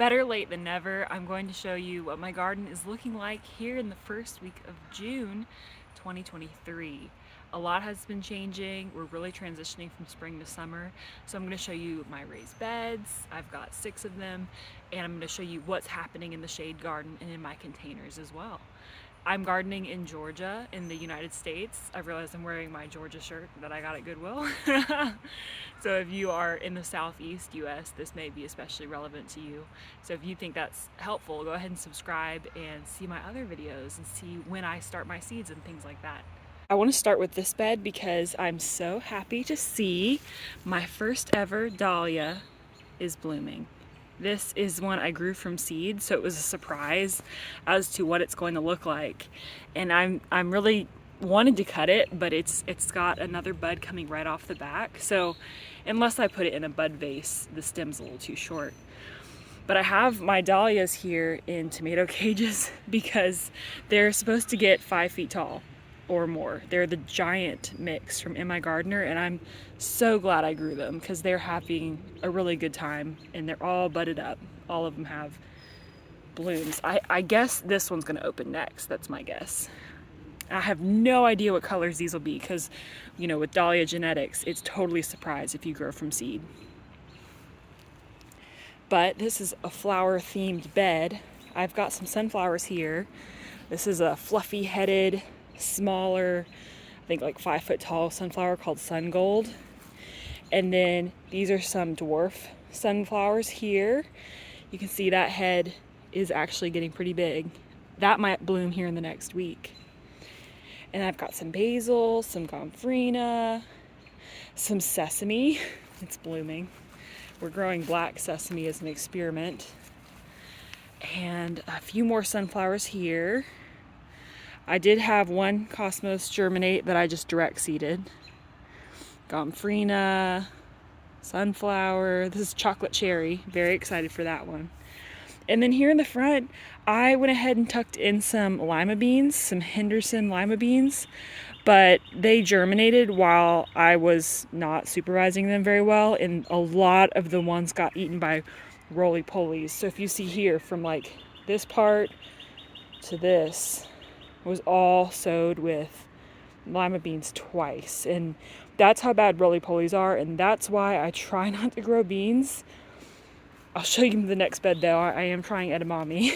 Better late than never. I'm going to show you what my garden is looking like here in the first week of June 2023. A lot has been changing. We're really transitioning from spring to summer. So I'm going to show you my raised beds. I've got 6 of them, and I'm going to show you what's happening in the shade garden and in my containers as well. I'm gardening in Georgia in the United States. I realized I'm wearing my Georgia shirt that I got at Goodwill. So if you are in the Southeast US, this may be especially relevant to you. So if you think that's helpful, go ahead and subscribe and see my other videos and see when I start my seeds and things like that. I want to start with this bed because I'm so happy to see my first ever dahlia is blooming. This is one I grew from seed, so it was a surprise as to what it's going to look like. And I'm really wanted to cut it, but it's got another bud coming right off the back. So unless I put it in a bud vase, the stem's a little too short. But I have my dahlias here in tomato cages because they're supposed to get 5 feet tall or more. They're the giant mix from M.I. Gardener, and I'm so glad I grew them because they're having a really good time and they're all budded up. All of them have blooms. I guess this one's gonna open next. That's my guess. I have no idea what colors these will be because, you know, with dahlia genetics, it's totally a surprise if you grow from seed. But this is a flower themed bed. I've got some sunflowers here. This is a fluffy headed, smaller, I think like 5 foot tall sunflower called Sun Gold. And then these are some dwarf sunflowers here. You can see that head is actually getting pretty big. That might bloom here in the next week. And I've got some basil, some gomphrena, some sesame. It's blooming. We're growing black sesame as an experiment. And a few more sunflowers here. I did have one Cosmos germinate that I just direct seeded. Gomphrena, sunflower. This is chocolate cherry. Very excited for that one. And then here in the front, I went ahead and tucked in some lima beans, some Henderson lima beans, but they germinated while I was not supervising them very well, and a lot of the ones got eaten by roly-polies. So if you see here, from like this part to this was all sowed with lima beans twice, and that's how bad roly-polies are, and that's why I try not to grow beans. I'll show you the next bed though. I am trying edamame.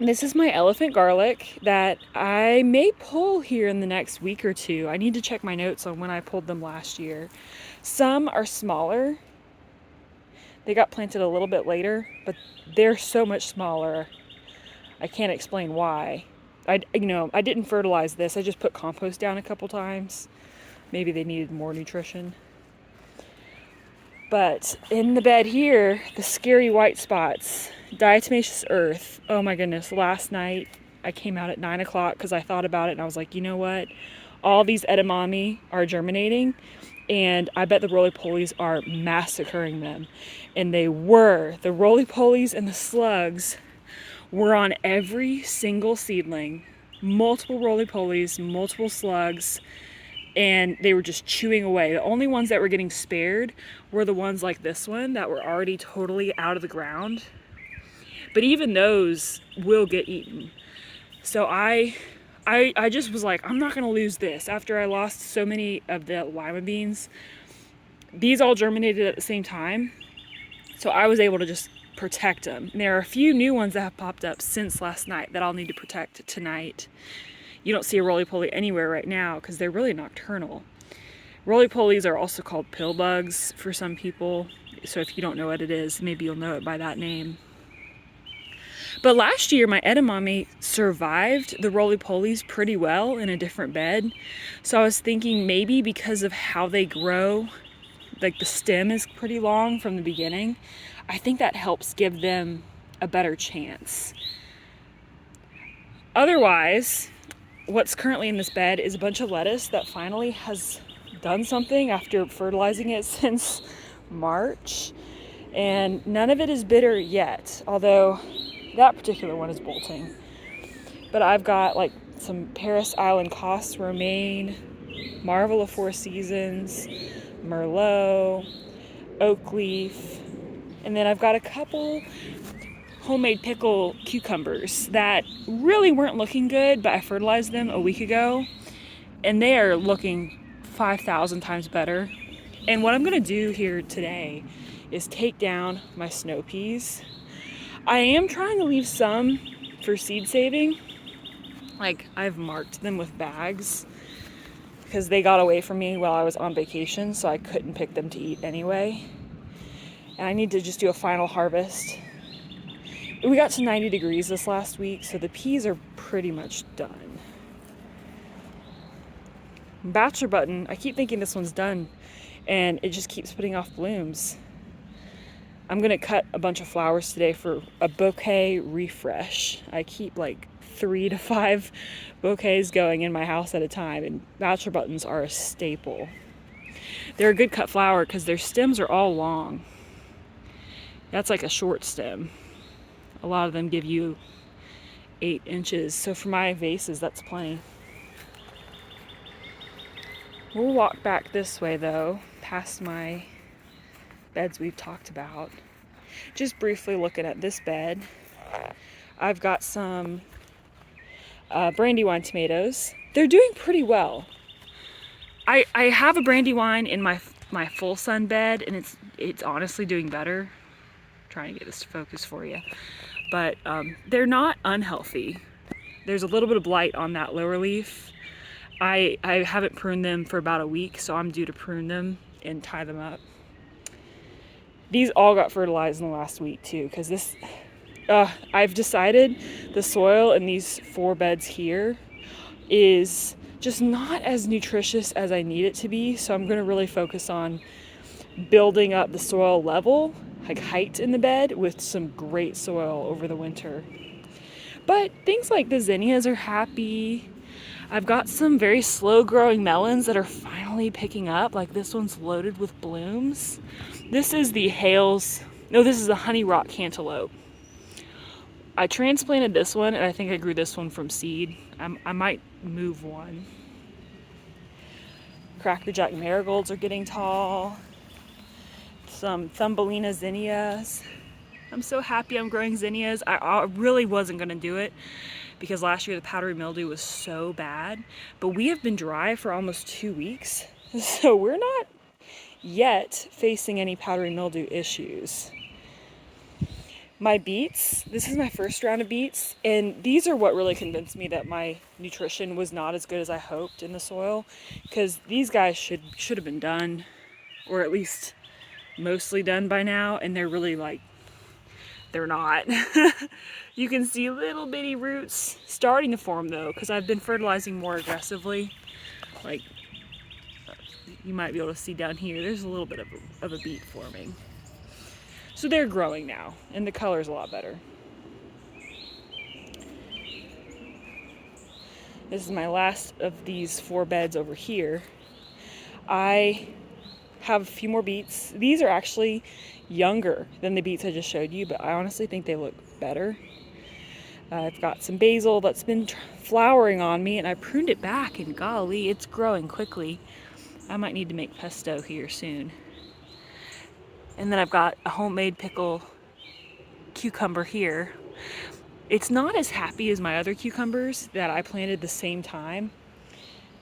This is my elephant garlic that I may pull here in the next week or two. I need to check my notes on when I pulled them last year. Some are smaller. They got planted a little bit later, but they're so much smaller. I can't explain why. I didn't fertilize this. I just put compost down a couple times. Maybe they needed more nutrition. But in the bed here, the scary white spots, diatomaceous earth. Oh my goodness, last night I came out at 9 o'clock because I thought about it and I was like, you know what? All these edamame are germinating and I bet the roly-polies are massacring them. And they were. The roly-polies and the slugs were on every single seedling. Multiple roly-polies, multiple slugs, and they were just chewing away. The only ones that were getting spared were the ones like this one that were already totally out of the ground. But even those will get eaten. So I just was like, I'm not gonna lose this. After I lost so many of the lima beans, these all germinated at the same time. So I was able to just protect them. And there are a few new ones that have popped up since last night that I'll need to protect tonight. You don't see a roly-poly anywhere right now because they're really nocturnal. Roly-polies are also called pill bugs for some people. So if you don't know what it is, maybe you'll know it by that name. But last year, my edamame survived the roly-polies pretty well in a different bed. So I was thinking maybe because of how they grow, like the stem is pretty long from the beginning, I think that helps give them a better chance. Otherwise, what's currently in this bed is a bunch of lettuce that finally has done something after fertilizing it since March. And none of it is bitter yet, although that particular one is bolting. But I've got like some Paris Island Cos romaine, Marvel of Four Seasons, Merlot, oak leaf, And then I've got a couple homemade pickle cucumbers that really weren't looking good, but I fertilized them a week ago and they are looking 5,000 times better. And what I'm gonna do here today is take down my snow peas. I am trying to leave some for seed saving. Like, I've marked them with bags because they got away from me while I was on vacation, so I couldn't pick them to eat anyway. And I need to just do a final harvest. We got to 90 degrees this last week, so the peas are pretty much done. Bachelor button, I keep thinking this one's done, and it just keeps putting off blooms. I'm gonna cut a bunch of flowers today for a bouquet refresh. I keep like 3 to 5 bouquets going in my house at a time, and bachelor buttons are a staple. They're a good cut flower because their stems are all long. That's like a short stem. A lot of them give you 8 inches. So for my vases, that's plenty. We'll walk back this way though, past my beds we've talked about. Just briefly looking at this bed. I've got some Brandywine tomatoes. They're doing pretty well. I have a Brandywine in my full sun bed, and it's honestly doing better. Trying to get this to focus for you. But they're not unhealthy. There's a little bit of blight on that lower leaf. I haven't pruned them for about a week, so I'm due to prune them and tie them up. These all got fertilized in the last week too, because this, I've decided the soil in these 4 beds here is just not as nutritious as I need it to be. So I'm gonna really focus on building up the soil level, like height in the bed, with some great soil over the winter. But things like the zinnias are happy. I've got some very slow growing melons that are finally picking up. Like this one's loaded with blooms. This is the this is a honey rock cantaloupe. I transplanted this one, and I think I grew this one from seed. I might move one. Crackerjack marigolds are getting tall. Some Thumbelina zinnias. I'm so happy I'm growing zinnias. I really wasn't gonna do it because last year the powdery mildew was so bad, but we have been dry for almost 2 weeks, so we're not yet facing any powdery mildew issues. My beets, this is my first round of beets, and these are what really convinced me that my nutrition was not as good as I hoped in the soil, because these guys should have been done, or at least mostly done by now, and they're really like, they're not. You can see little bitty roots starting to form though, because I've been fertilizing more aggressively. Like, you might be able to see down here, there's a little bit of a beet forming. So they're growing now, and the color's a lot better. This is my last of these 4 beds over here. I have a few more beets. These are actually younger than the beets I just showed you, but I honestly think they look better. I've got some basil that's been flowering on me, and I pruned it back, and golly, it's growing quickly. I might need to make pesto here soon. And then I've got a homemade pickle cucumber here. It's not as happy as my other cucumbers that I planted the same time.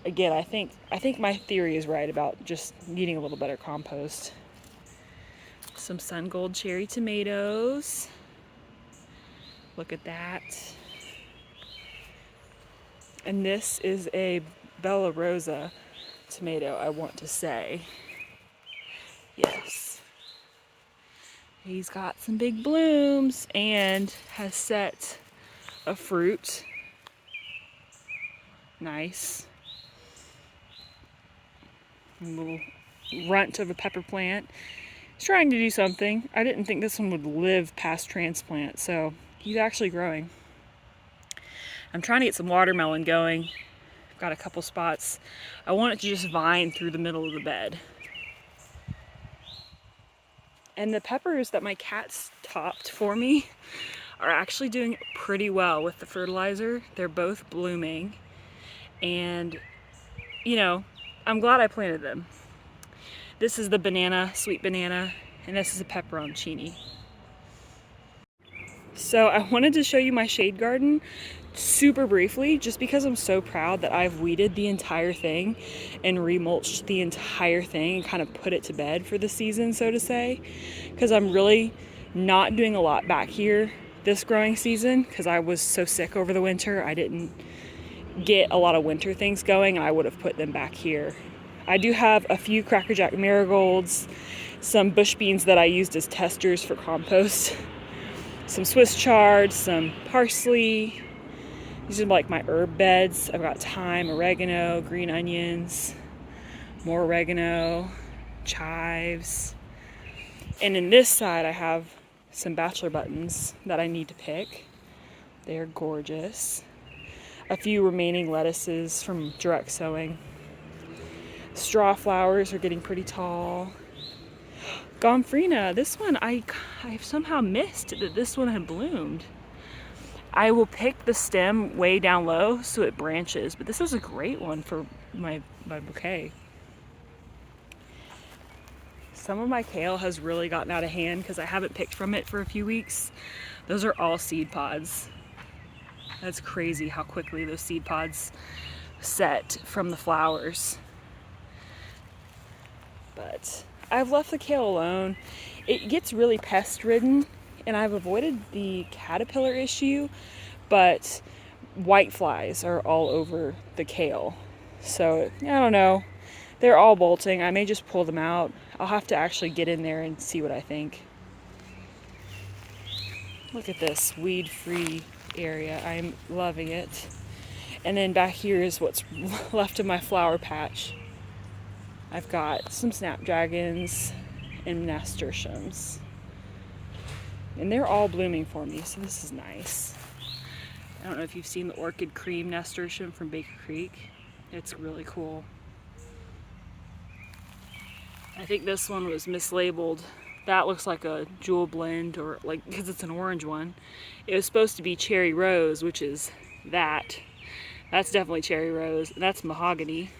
Again, I think my theory is right about just needing a little better compost. Some sun gold cherry tomatoes. Look at that. And this is a Bella Rosa tomato, I want to say. Yes. He's got some big blooms and has set a fruit. Nice. A little runt of a pepper plant. He's trying to do something. I didn't think this one would live past transplant, so he's actually growing. I'm trying to get some watermelon going. I've got a couple spots. I want it to just vine through the middle of the bed. And the peppers that my cats topped for me are actually doing pretty well with the fertilizer. They're both blooming. And, you know, I'm glad I planted them. This is the banana, sweet banana. and this is a pepperoncini. So I wanted to show you my shade garden super briefly, just because I'm so proud that I've weeded the entire thing and remulched the entire thing and kind of put it to bed for the season, so to say, because I'm really not doing a lot back here this growing season because I was so sick over the winter. I didn't get a lot of winter things going, and I would have put them back here. I do have a few Cracker Jack marigolds, some bush beans that I used as testers for compost, some Swiss chard, some parsley. These are like my herb beds. I've got thyme, oregano, green onions, more oregano, chives. And in this side I have some bachelor buttons that I need to pick. They're gorgeous. A few remaining lettuces from direct sowing. Straw flowers are getting pretty tall. Gomphrena, this one I somehow missed that this one had bloomed. I will pick the stem way down low so it branches, but this is a great one for my bouquet. Some of my kale has really gotten out of hand because I haven't picked from it for a few weeks. Those are all seed pods. That's crazy how quickly those seed pods set from the flowers. But I've left the kale alone. It gets really pest ridden, and I've avoided the caterpillar issue, but white flies are all over the kale. So I don't know. They're all bolting. I may just pull them out. I'll have to actually get in there and see what I think. Look at this weed-free area. I'm loving it. And then back here is what's left of my flower patch. I've got some snapdragons and nasturtiums. And they're all blooming for me, so this is nice. I don't know if you've seen the orchid cream nasturtium from Baker Creek. It's really cool. I think this one was mislabeled. That looks like a jewel blend, or like, because it's an orange one. It was supposed to be cherry rose, which is that. That's definitely cherry rose, and that's mahogany.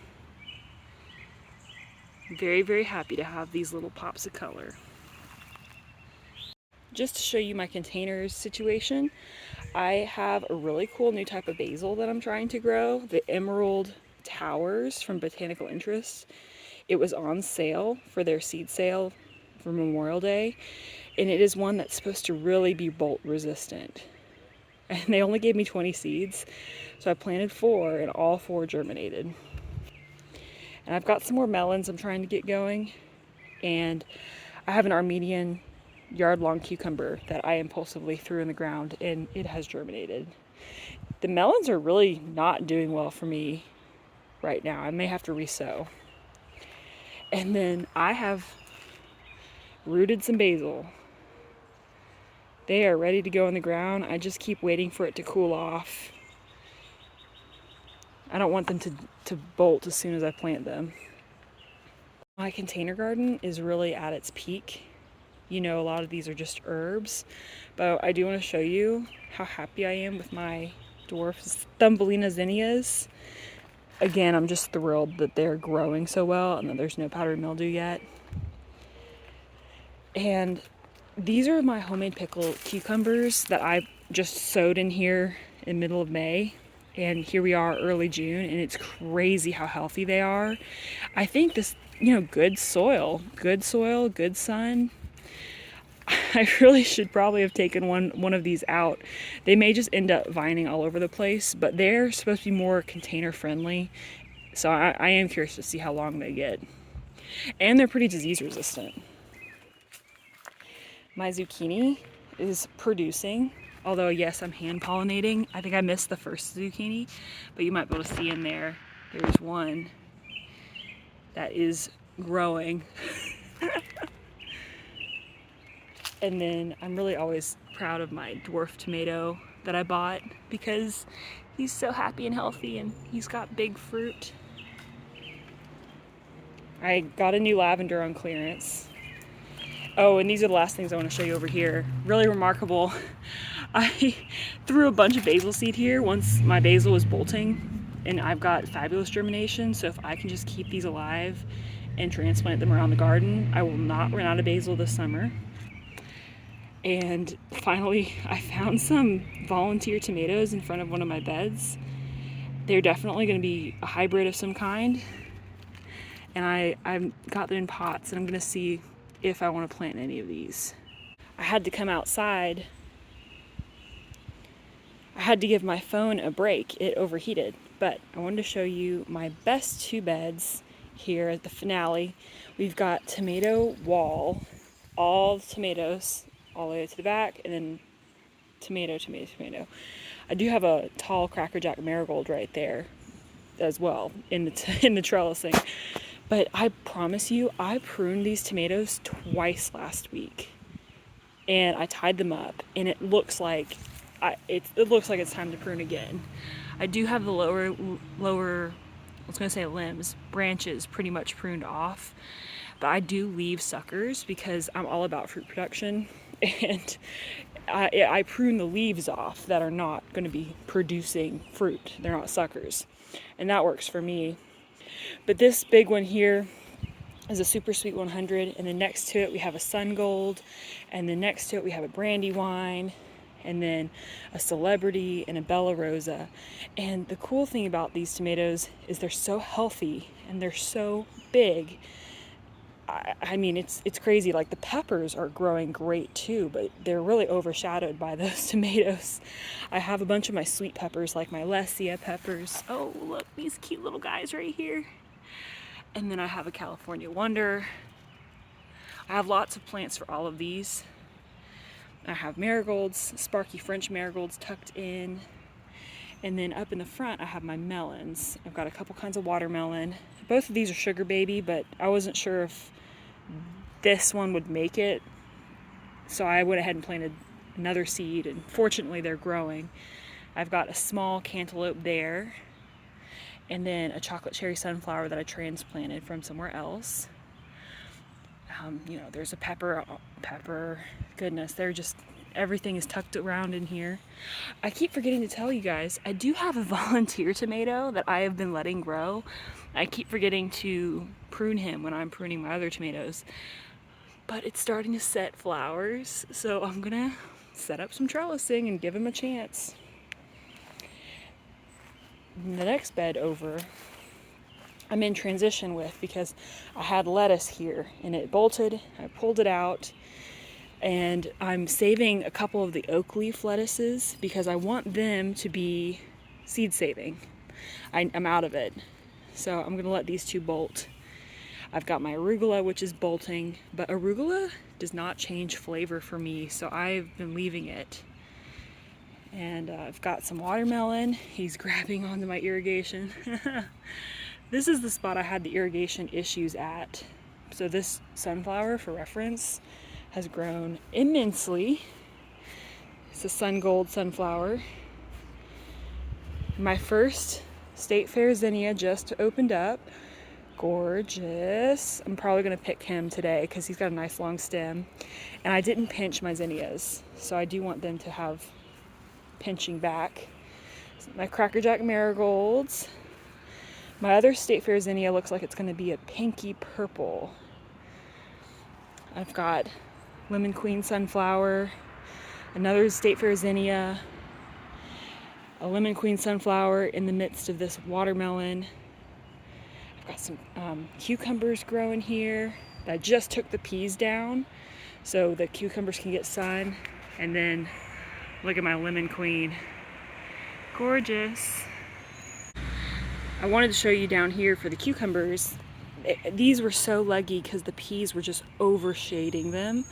Very, very happy to have these little pops of color. Just to show you my containers situation, I have a really cool new type of basil that I'm trying to grow, the Emerald Towers from Botanical Interest. It was on sale for their seed sale for Memorial Day, and it is one that's supposed to really be bolt resistant. And they only gave me 20 seeds, so I planted 4, and all 4 germinated. And I've got some more melons I'm trying to get going, and I have an Armenian yard-long cucumber that I impulsively threw in the ground, and it has germinated. The melons are really not doing well for me right now. I may have to resow. And then I have rooted some basil. They are ready to go in the ground. I just keep waiting for it to cool off. I don't want them to bolt as soon as I plant them. My container garden is really at its peak. You know, a lot of these are just herbs, but I do want to show you how happy I am with my dwarf Thumbelina zinnias. Again, I'm just thrilled that they're growing so well and that there's no powdery mildew yet. And these are my homemade pickled cucumbers that I just sowed in here in middle of May. And here we are early June, and it's crazy how healthy they are. I think this, you know, good soil, good sun. I really should probably have taken one of these out. They may just end up vining all over the place, but they're supposed to be more container friendly. So I am curious to see how long they get. And they're pretty disease resistant. My zucchini is producing, although yes, I'm hand pollinating. I think I missed the first zucchini, but you might be able to see in there, there's one that is growing. And then I'm really always proud of my dwarf tomato that I bought because he's so happy and healthy and he's got big fruit. I got a new lavender on clearance. Oh, and these are the last things I want to show you over here. Really remarkable. I threw a bunch of basil seed here once my basil was bolting, and I've got fabulous germination, so if I can just keep these alive and transplant them around the garden. I will not run out of basil this summer. And finally, I found some volunteer tomatoes in front of one of my beds. They're definitely going to be a hybrid of some kind. And I got them in pots, and I'm going to see if I want to plant any of these. I had to come outside. I had to give my phone a break. It overheated. But I wanted to show you my best two beds here at the finale. We've got tomato wall, all the tomatoes all the way to the back, and then tomato. I do have a tall Cracker Jack marigold right there as well in the trellising. But I promise you, I pruned these tomatoes twice last week, and I tied them up, and it looks like it's time to prune again. I do have the lower, I was gonna say limbs, branches pretty much pruned off, but I do leave suckers because I'm all about fruit production, and I prune the leaves off that are not going to be producing fruit. They're not suckers, and that works for me. But this big one here is a Super Sweet 100, and then next to it we have a Sun Gold, and then next to it we have a Brandywine, and then a Celebrity and a Bella Rosa. And the cool thing about these tomatoes is they're so healthy and they're so big. I mean, it's crazy. Like, the peppers are growing great too, but they're really overshadowed by those tomatoes. I have a bunch of my sweet peppers, like my Lesia peppers. Oh, look, these cute little guys right here. And then I have a California Wonder. I have lots of plants for all of these. I have marigolds, Sparky French marigolds tucked in. And then up in the front, I have my melons. I've got a couple kinds of watermelon. Both of these are Sugar Baby, but I wasn't sure if this one would make it, so I went ahead and planted another seed, and fortunately they're growing. I've got a small cantaloupe there, and then a chocolate cherry sunflower that I transplanted from somewhere else. There's a pepper, goodness, everything is tucked around in here. I keep forgetting to tell you guys, I do have a volunteer tomato that I have been letting grow. I keep forgetting to prune him when I'm pruning my other tomatoes, but it's starting to set flowers, so I'm gonna set up some trellising and give him a chance. The next bed over, I'm in transition with, because I had lettuce here and it bolted. I pulled it out, and I'm saving a couple of the oak leaf lettuces because I want them to be seed saving. I'm out of it, so I'm gonna let these two bolt. I've got my arugula, which is bolting, but arugula does not change flavor for me, so I've been leaving it. And I've got some watermelon. He's grabbing onto my irrigation. This is the spot I had the irrigation issues at. So this sunflower, for reference, has grown immensely. It's a Sun Gold sunflower. My first State Fair zinnia just opened up. Gorgeous. I'm probably going to pick him today because he's got a nice long stem. And I didn't pinch my zinnias, so I do want them to have pinching back. My Cracker Jack marigolds. My other State Fair zinnia looks like it's going to be a pinky purple. I've got Lemon Queen sunflower, another State Fair zinnia, a Lemon Queen sunflower in the midst of this watermelon. I've got some cucumbers growing here. I just took the peas down so the cucumbers can get sun. And then look at my Lemon Queen. Gorgeous. I wanted to show you down here for the cucumbers. These were so leggy because the peas were just overshading them.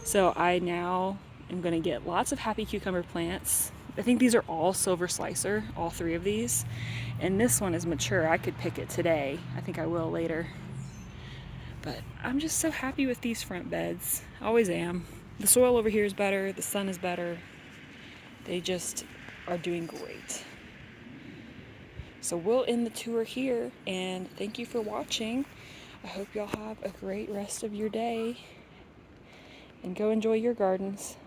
So I now am going to get lots of happy cucumber plants. I think these are all Silver Slicer, all three of these. And this one is mature. I could pick it today. I think I will later. But I'm just so happy with these front beds. Always am. The soil over here is better. The sun is better. They just are doing great. So we'll end the tour here, and thank you for watching. I hope y'all have a great rest of your day, and go enjoy your gardens.